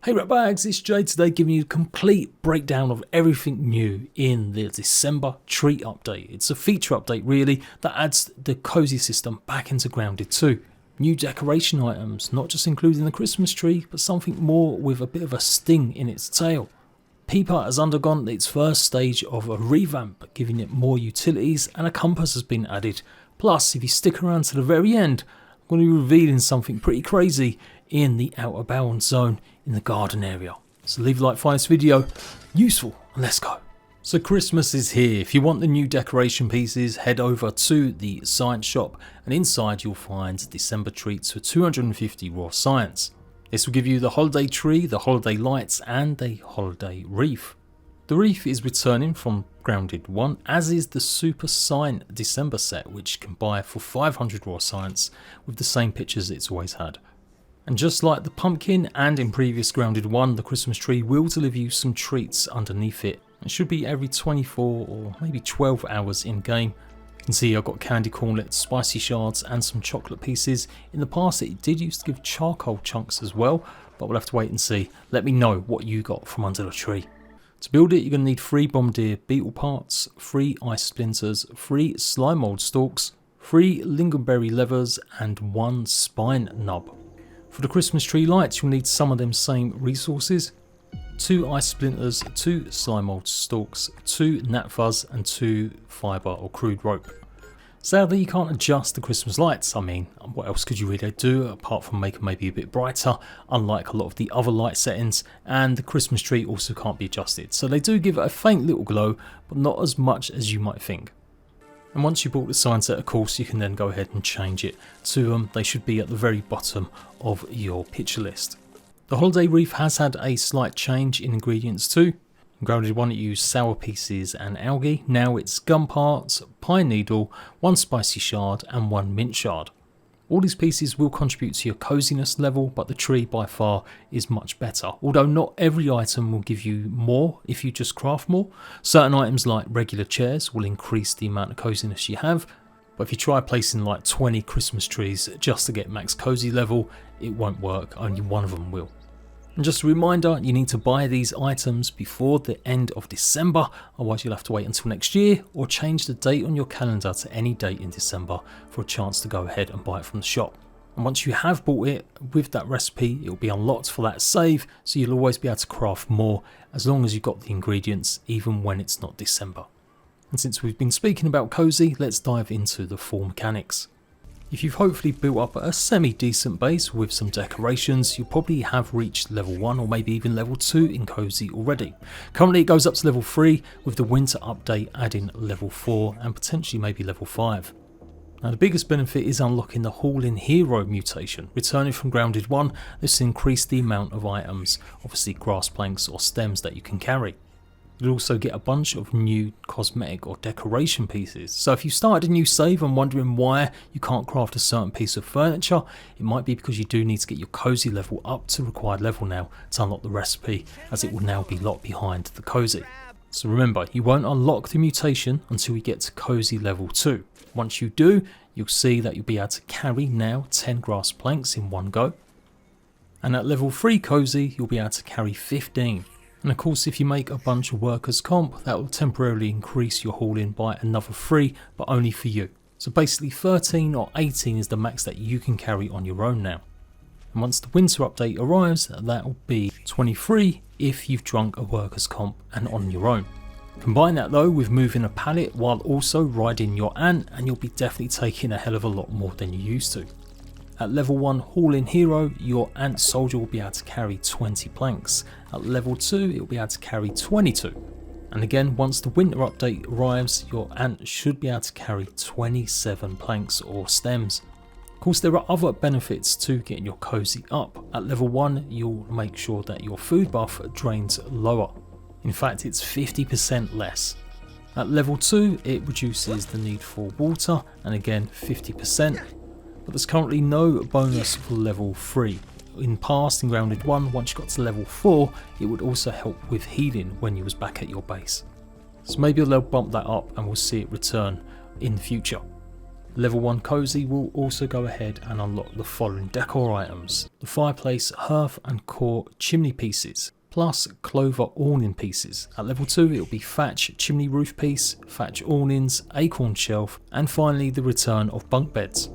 Hey Ratbags, it's Jade today giving you a complete breakdown of everything new in the December tree update. It's a feature update really that adds the cozy system back into Grounded 2. New decoration items, not just including the Christmas tree, but something more with a bit of a sting in its tail. Peep.r has undergone its first stage of a revamp, giving it more utilities, and a compass has been added. Plus, if you stick around to the very end, I'm going to be revealing something pretty crazy in the outer bounds zone in the garden area. So leave a like, find this video useful, and let's go. So Christmas is here. If you want the new decoration pieces, head over to the science shop, and inside you'll find December treats for 250 raw science. This will give you the holiday tree, the holiday lights, and the holiday wreath. The wreath is returning from Grounded 1, as is the Super Sign December set, which you can buy for 500 raw science with the same pictures it's always had. And just like the pumpkin and in previous Grounded 1, the Christmas tree will deliver you some treats underneath it. It should be every 24 or maybe 12 hours in game. You can see I've got candy cornlets, spicy shards and some chocolate pieces. In the past it did used to give charcoal chunks as well, but we'll have to wait and see. Let me know what you got from under the tree. To build it, you're going to need 3 bombardier beetle parts, 3 ice splinters, 3 slime mold stalks, 3 lingonberry levers and 1 spine nub. For the Christmas tree lights, you'll need some of them same resources: 2 ice splinters, 2 slime mold stalks, 2 nat fuzz and 2 fibre or crude rope. Sadly, you can't adjust the Christmas lights. I mean, what else could you really do apart from make them maybe a bit brighter, unlike a lot of the other light settings, and the Christmas tree also can't be adjusted. So they do give it a faint little glow, but not as much as you might think. And once you bought the sign set, of course, you can then go ahead and change it to they should be at the very bottom of your picture list. The holiday wreath has had a slight change in ingredients too. In Grounded 1 it used sour pieces and algae. Now it's gum parts, pine needle, 1 spicy shard and 1 mint shard. All these pieces will contribute to your coziness level, but the tree by far is much better. Although not every item will give you more if you just craft more. Certain items like regular chairs will increase the amount of coziness you have, but if you try placing like 20 Christmas trees just to get max cozy level, it won't work, only one of them will. And just a reminder, you need to buy these items before the end of December, otherwise you'll have to wait until next year or change the date on your calendar to any date in December for a chance to go ahead and buy it from the shop. And once you have bought it with that recipe, it will be unlocked for that save, so you'll always be able to craft more as long as you've got the ingredients, even when it's not December. And since we've been speaking about cozy, let's dive into the full mechanics. If you've hopefully built up a semi-decent base with some decorations, you'll probably have reached level 1 or maybe even level 2 in cozy already. Currently it goes up to level 3 with the winter update adding level 4 and potentially maybe level 5. Now the biggest benefit is unlocking the Haul-in Hero mutation. Returning from Grounded 1, this increased the amount of items, obviously grass planks or stems that you can carry. You'll also get a bunch of new cosmetic or decoration pieces. So if you started a new save and wondering why you can't craft a certain piece of furniture, it might be because you do need to get your cozy level up to required level now to unlock the recipe, as it will now be locked behind the cozy. So remember, you won't unlock the mutation until we get to cozy level 2. Once you do, you'll see that you'll be able to carry now 10 grass planks in one go. And at level 3 cozy, you'll be able to carry 15. And of course, if you make a bunch of workers comp, that will temporarily increase your haul-in by another 3, but only for you. So basically 13 or 18 is the max that you can carry on your own now. And once the winter update arrives, that will be 23 if you've drunk a workers comp and on your own. Combine that though with moving a pallet while also riding your ant, and you'll be definitely taking a hell of a lot more than you used to. At level 1 Haul-in Hero, your ant soldier will be able to carry 20 planks. At level 2, it will be able to carry 22. And again, once the winter update arrives, your ant should be able to carry 27 planks or stems. Of course, there are other benefits to getting your cozy up. At level 1, you'll make sure that your food buff drains lower. In fact, it's 50% less. At level 2, it reduces the need for water, and again 50%. But there's currently no bonus for level 3. In past, in Grounded 1, once you got to level 4, it would also help with healing when you was back at your base. So maybe they'll bump that up and we'll see it return in the future. Level 1 Cozy will also go ahead and unlock the following decor items: the fireplace, hearth and core chimney pieces, plus clover awning pieces. At level 2 it will be thatch chimney roof piece, thatch awnings, acorn shelf, and finally the return of bunk beds.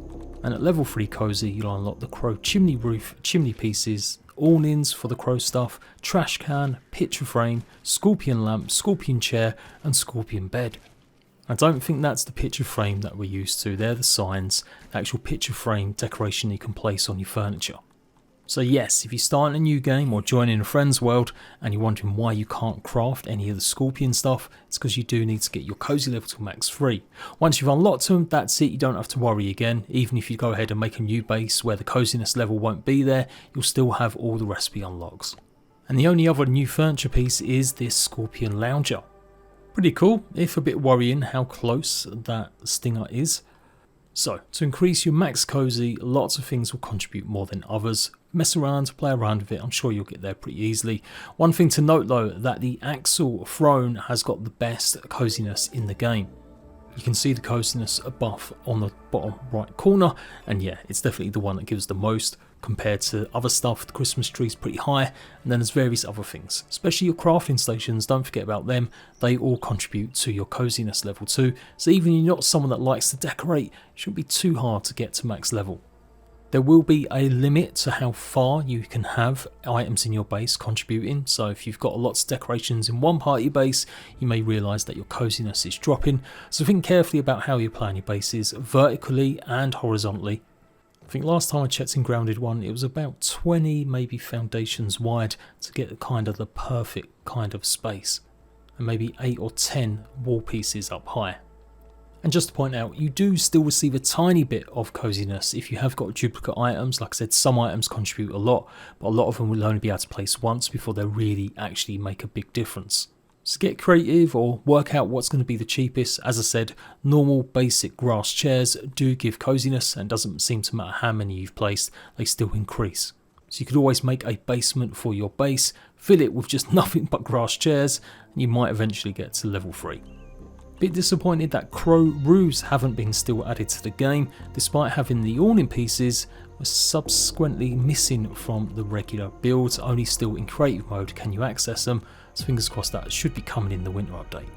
And at level 3 Cozy you'll unlock the crow chimney roof chimney pieces, awnings for the crow stuff, trash can, picture frame, scorpion lamp, scorpion chair and scorpion bed. I don't think that's the picture frame that we're used to, they're the signs, the actual picture frame decoration you can place on your furniture. So yes, if you're starting a new game or joining a friend's world and you're wondering why you can't craft any of the scorpion stuff, it's because you do need to get your cozy level to max 3. Once you've unlocked them, that's it, you don't have to worry again. Even if you go ahead and make a new base where the coziness level won't be there, you'll still have all the recipe unlocks. And the only other new furniture piece is this scorpion lounger. Pretty cool, if a bit worrying how close that stinger is. So, to increase your max cozy, lots of things will contribute more than others. Mess around, play around with it, I'm sure you'll get there pretty easily. One thing to note though, that the Axle throne has got the best coziness in the game. You can see the coziness buff on the bottom right corner, and yeah, it's definitely the one that gives the most compared to other stuff. The Christmas tree is pretty high, and then there's various other things, especially your crafting stations, don't forget about them. They all contribute to your coziness level too, so even if you're not someone that likes to decorate, it shouldn't be too hard to get to max level. There will be a limit to how far you can have items in your base contributing, so if you've got lots of decorations in one part of your base, you may realise that your coziness is dropping, so think carefully about how you plan your bases vertically and horizontally. I think last time I checked in Grounded 1 it was about 20 maybe foundations wide to get kind of the perfect kind of space, and maybe 8 or 10 wall pieces up high. And just to point out, you do still receive a tiny bit of coziness if you have got duplicate items. Like I said, some items contribute a lot, but a lot of them will only be able to place once before they really actually make a big difference. So get creative or work out what's going to be the cheapest. As I said, normal basic grass chairs do give coziness, and it doesn't seem to matter how many you've placed, they still increase. So you could always make a basement for your base, fill it with just nothing but grass chairs, and you might eventually get to level 3. Bit disappointed that crow roofs haven't been still added to the game, despite having the awning pieces were subsequently missing from the regular builds. Only still in creative mode can you access them, so fingers crossed that should be coming in the winter update.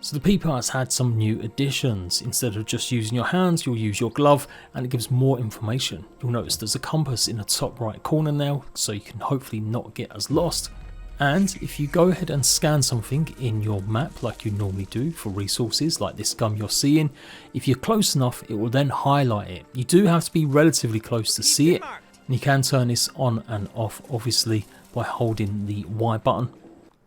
So the Peep.r has had some new additions. Instead of just using your hands, you'll use your glove, and it gives more information. You'll notice there's a compass in the top right corner now, so you can hopefully not get as lost. And if you go ahead and scan something in your map like you normally do for resources like this gum you're seeing, if you're close enough it will then highlight it. You do have to be relatively close to see it, and you can turn this on and off obviously by holding the Y button.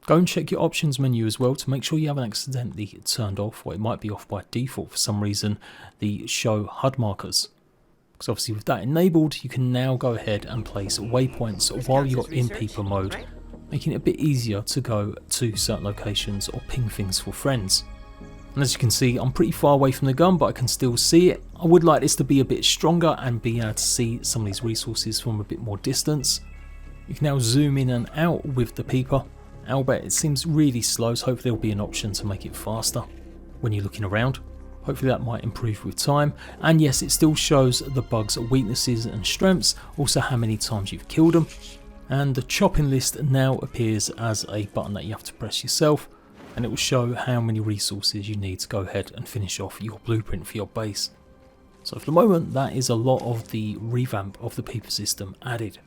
Go and check your options menu as well to make sure you haven't accidentally turned off, or it might be off by default for some reason, the show HUD markers. Because obviously with that enabled you can now go ahead and place waypoints while you're in Peep.r mode, making it a bit easier to go to certain locations or ping things for friends. And as you can see, I'm pretty far away from the gun, but I can still see it. I would like this to be a bit stronger and be able to see some of these resources from a bit more distance. You can now zoom in and out with the Peep.r, albeit it seems really slow, so hopefully there'll be an option to make it faster when you're looking around. Hopefully that might improve with time. And yes, it still shows the bug's weaknesses and strengths, also how many times you've killed them. And the chopping list now appears as a button that you have to press yourself, and it will show how many resources you need to go ahead and finish off your blueprint for your base. So for the moment that is a lot of the revamp of the Peep.r system added.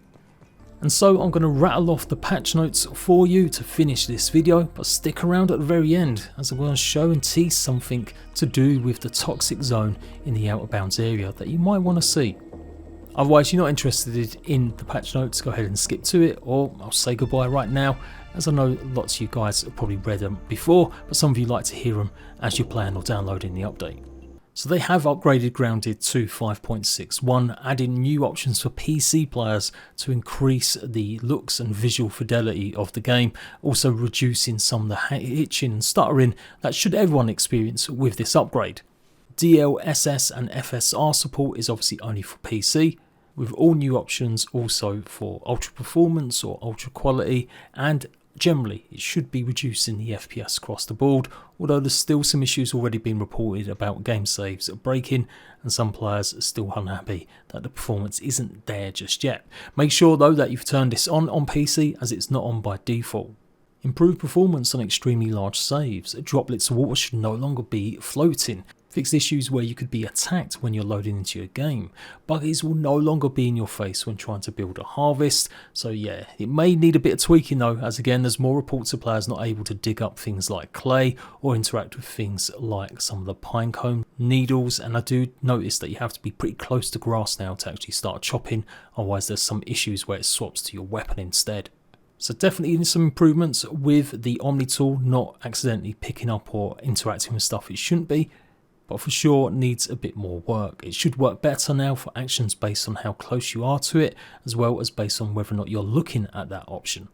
And so I'm going to rattle off the patch notes for you to finish this video, but stick around at the very end as I'm going to show and tease something to do with the toxic zone in the Outer Bounds area that you might want to see. Otherwise, if you're not interested in the patch notes, go ahead and skip to it, or I'll say goodbye right now, as I know lots of you guys have probably read them before, but some of you like to hear them as you're playing or downloading the update. So they have upgraded Grounded to 5.61, adding new options for PC players to increase the looks and visual fidelity of the game, also reducing some of the hitching and stuttering that should everyone experience with this upgrade. DLSS and FSR support is obviously only for PC, with all new options also for ultra performance or ultra quality, and generally it should be reducing the FPS across the board, although there's still some issues already being reported about game saves breaking, and some players are still unhappy that the performance isn't there just yet. Make sure though that you've turned this on PC, as it's not on by default. Improved performance on extremely large saves. Droplets of water should no longer be floating. Fixed issues where you could be attacked when you're loading into your game. Buggies will no longer be in your face when trying to build a harvest. So yeah, it may need a bit of tweaking though, as again there's more reports of players not able to dig up things like clay or interact with things like some of the pinecone needles, and I do notice that you have to be pretty close to grass now to actually start chopping, otherwise there's some issues where it swaps to your weapon instead. So definitely some improvements with the Omni tool not accidentally picking up or interacting with stuff it shouldn't be, but for sure needs a bit more work. It should work better now for actions based on how close you are to it, as well as based on whether or not you're looking at that option.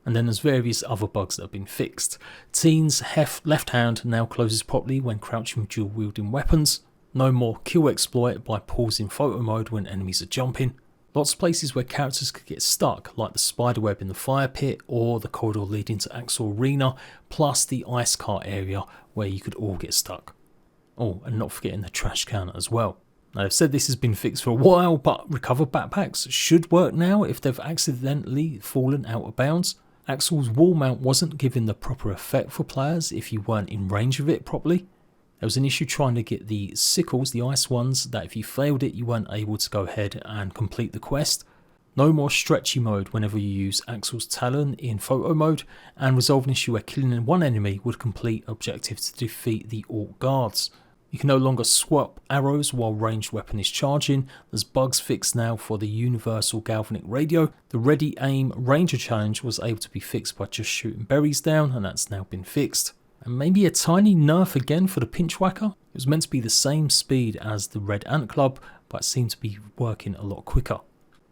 And then there's various other bugs that have been fixed. Teen's left hand now closes properly when crouching with dual wielding weapons. No more kill exploit by pausing photo mode when enemies are jumping. Lots of places where characters could get stuck, like the spiderweb in the fire pit or the corridor leading to Axel Arena, plus the ice cart area where you could all get stuck. Oh, and not forgetting the trash can as well. Now they've said this has been fixed for a while, but recovered backpacks should work now if they've accidentally fallen out of bounds. Axel's wall mount wasn't given the proper effect for players if you weren't in range of it properly. There was an issue trying to get the sickles, the ice ones, that if you failed it you weren't able to go ahead and complete the quest. No more stretchy mode whenever you use Axel's Talon in photo mode, and resolve an issue where killing one enemy would complete objective to defeat the Orc guards. You can no longer swap arrows while ranged weapon is charging. There's bugs fixed now for the universal galvanic radio. The ready aim ranger challenge was able to be fixed by just shooting berries down, and that's now been fixed. And maybe a tiny nerf again for the pinch whacker. It was meant to be the same speed as the red ant club, but it seemed to be working a lot quicker.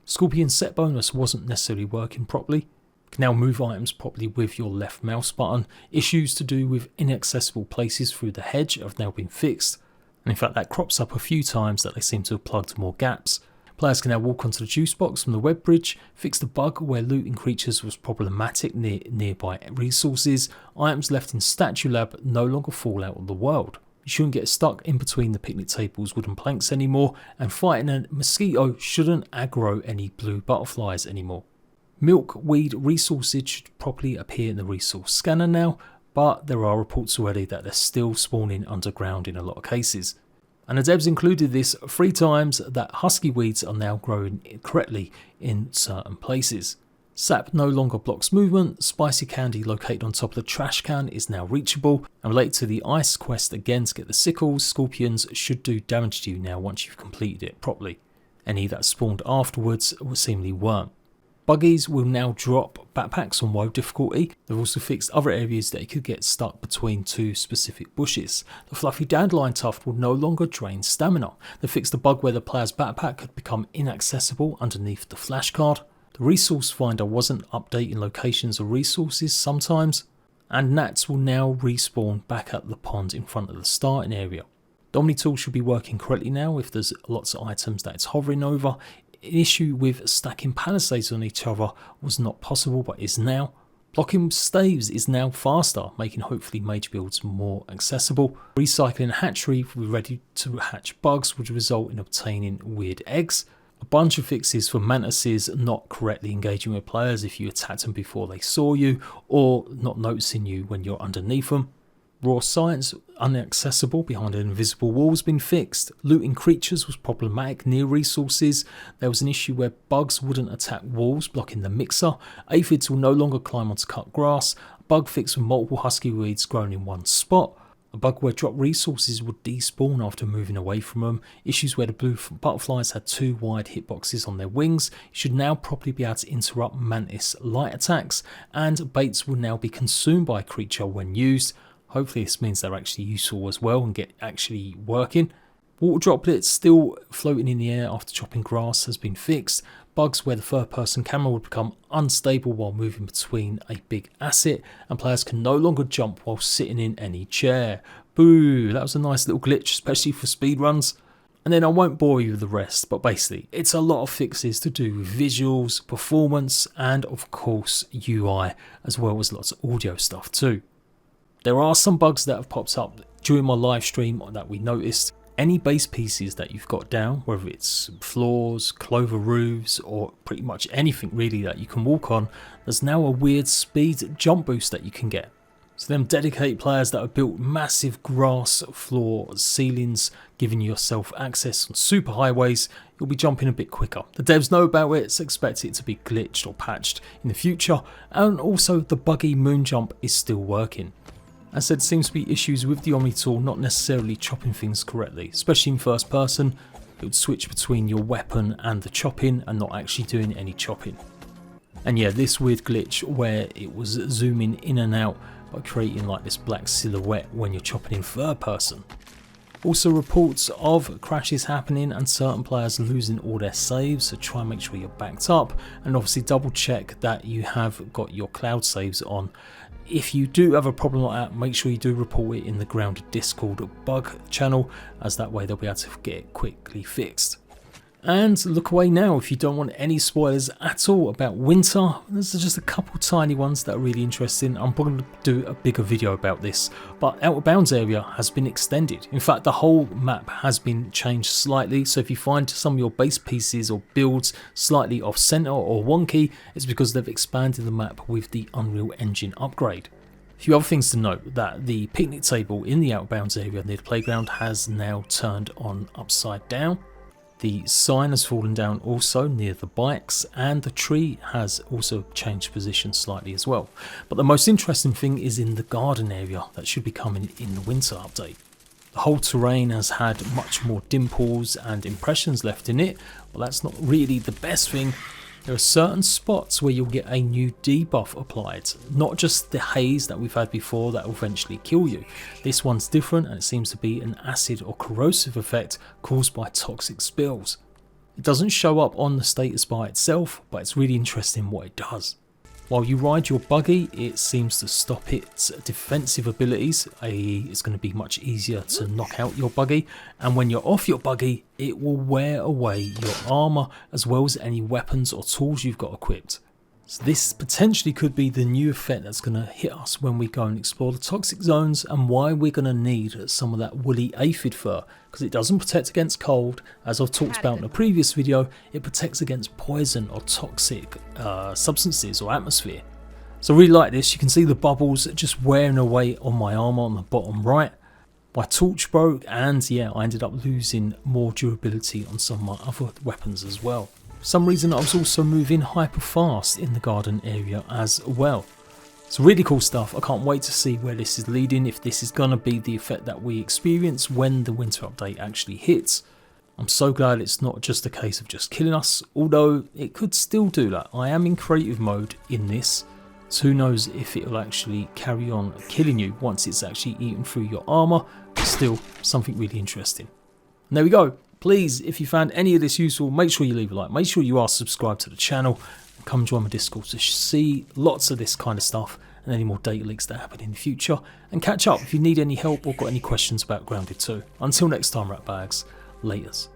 Scorpion set bonus wasn't necessarily working properly. You can now move items properly with your left mouse button. Issues to do with inaccessible places through the hedge have now been fixed. And in fact that crops up a few times that they seem to have plugged more gaps. Players can now walk onto the juice box from the web bridge, fix the bug where looting creatures was problematic near nearby resources. Items left in Statue Lab no longer fall out of the world. You shouldn't get stuck in between the picnic table's wooden planks anymore, and fighting a mosquito shouldn't aggro any blue butterflies anymore. Milkweed resources should properly appear in the resource scanner now, but there are reports already that they're still spawning underground in a lot of cases. And the devs included this 3 times that husky weeds are now growing correctly in certain places. Sap no longer blocks movement. Spicy candy located on top of the trash can is now reachable, and related to the ice quest again to get the sickles, scorpions should do damage to you now once you've completed it properly. Any that spawned afterwards seemingly weren't. Buggies will now drop backpacks on WoW difficulty. They've also fixed other areas that you could get stuck between 2 specific bushes. The fluffy dandelion tuft will no longer drain stamina. They fixed the bug where the player's backpack could become inaccessible underneath the flashcard. The resource finder wasn't updating locations or resources sometimes, and gnats will now respawn back at the pond in front of the starting area. The Omni tool should be working correctly now if there's lots of items that it's hovering over. An issue with stacking palisades on each other was not possible but is now. Blocking staves is now faster, making hopefully mage builds more accessible. Recycling a hatchery with ready to hatch bugs would result in obtaining weird eggs. A bunch of fixes for mantises not correctly engaging with players if you attacked them before they saw you, or not noticing you when you're underneath them. Raw science inaccessible behind an invisible wall has been fixed. Looting creatures was problematic near resources. There was an issue where bugs wouldn't attack walls, blocking the mixer. Aphids will no longer climb onto cut grass. A bug fix with multiple husky weeds grown in one spot. A bug where drop resources would despawn after moving away from them. Issues where the blue butterflies had 2 wide hitboxes on their wings. You should now properly be able to interrupt mantis light attacks, and baits will now be consumed by a creature when used. Hopefully this means they're actually useful as well and get actually working. Water droplets still floating in the air after chopping grass has been fixed. Bugs where the third person camera would become unstable while moving between a big asset, and players can no longer jump while sitting in any chair. Boo, that was a nice little glitch, especially for speedruns. And then I won't bore you with the rest, but basically it's a lot of fixes to do with visuals, performance, and of course UI, as well as lots of audio stuff too. There are some bugs that have popped up during my live stream that we noticed. Any base pieces that you've got down, whether it's floors, clover roofs, or pretty much anything really that you can walk on, there's now a weird speed jump boost that you can get. So them dedicated players that have built massive grass floor ceilings, giving yourself access on super highways, you'll be jumping a bit quicker. The devs know about it, so expect it to be glitched or patched in the future, and also the buggy moon jump is still working. As said, seems to be issues with the Omni tool not necessarily chopping things correctly, especially in first person. It would switch between your weapon and the chopping and not actually doing any chopping. And yeah, this weird glitch where it was zooming in and out by creating like this black silhouette when you're chopping in third person. Also reports of crashes happening and certain players losing all their saves, so try and make sure you're backed up, and obviously double check that you have got your cloud saves on. If you do have a problem like that, make sure you do report it in the Grounded Discord bug channel, as that way they'll be able to get it quickly fixed. And look away now if you don't want any spoilers at all about winter. There's just a couple tiny ones that are really interesting. I'm probably going to do a bigger video about this, but Outer Bounds area has been extended. In fact, the whole map has been changed slightly, so if you find some of your base pieces or builds slightly off center or wonky, it's because they've expanded the map with the Unreal Engine upgrade. A few other things to note: that the picnic table in the Outer Bounds area near the playground has now turned on upside down. The sign has fallen down also near the bikes, and the tree has also changed position slightly as well. But the most interesting thing is in the garden area that should be coming in the winter update. The whole terrain has had much more dimples and impressions left in it, but that's not really the best thing. There are certain spots where you'll get a new debuff applied, not just the haze that we've had before that will eventually kill you. This one's different, and it seems to be an acid or corrosive effect caused by toxic spills. It doesn't show up on the status bar itself, but it's really interesting what it does. While you ride your buggy, it seems to stop its defensive abilities, i.e. it's going to be much easier to knock out your buggy, and when you're off your buggy, it will wear away your armour as well as any weapons or tools you've got equipped. So this potentially could be the new effect that's going to hit us when we go and explore the toxic zones, and why we're going to need some of that woolly aphid fur, because it doesn't protect against cold. As I've talked about in a previous video, it protects against poison or toxic substances or atmosphere. So I really like this. You can see the bubbles just wearing away on my armour on the bottom right. My torch broke, and yeah, I ended up losing more durability on some of my other weapons as well. For some reason I was also moving hyper fast in the garden area as well. It's really cool stuff. I can't wait to see where this is leading, if this is going to be the effect that we experience when the winter update actually hits. I'm so glad it's not just a case of just killing us, although it could still do that. I am in creative mode in this, so who knows if it will actually carry on killing you once it's actually eaten through your armour, but still something really interesting. And there we go. Please, if you found any of this useful, make sure you leave a like, make sure you are subscribed to the channel, and come join my Discord to see lots of this kind of stuff and any more data leaks that happen in the future, and catch up if you need any help or got any questions about Grounded 2. Until next time, Ratbags, laters.